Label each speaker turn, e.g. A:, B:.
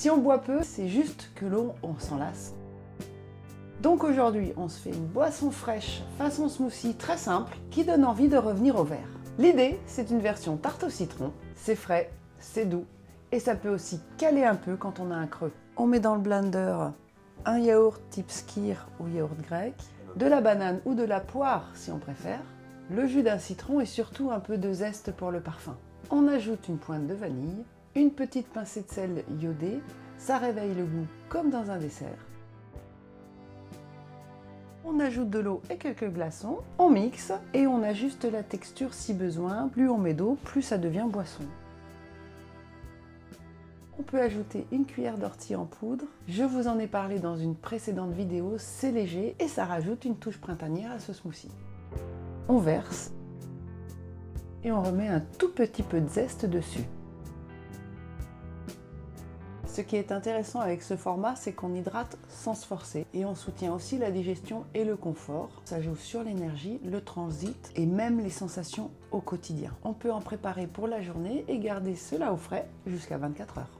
A: Si on boit peu, c'est juste que l'eau, on s'en lasse. Donc aujourd'hui, on se fait une boisson fraîche façon smoothie très simple qui donne envie de revenir au vert. L'idée, c'est une version tarte au citron. C'est frais, c'est doux et ça peut aussi caler un peu quand on a un creux. On met dans le blender un yaourt type skyr ou yaourt grec, de la banane ou de la poire si on préfère, le jus d'un citron et surtout un peu de zeste pour le parfum. On ajoute une pointe de vanille, une petite pincée de sel iodé, ça réveille le goût comme dans un dessert. On ajoute de l'eau et quelques glaçons, on mixe et on ajuste la texture si besoin. Plus on met d'eau, plus ça devient boisson. On peut ajouter une cuillère d'ortie en poudre. Je vous en ai parlé dans une précédente vidéo, c'est léger et ça rajoute une touche printanière à ce smoothie. On verse et on remet un tout petit peu de zeste dessus. Ce qui est intéressant avec ce format, c'est qu'on hydrate sans se forcer et on soutient aussi la digestion et le confort. Ça joue sur l'énergie, le transit et même les sensations au quotidien. On peut en préparer pour la journée et garder cela au frais jusqu'à 24 heures.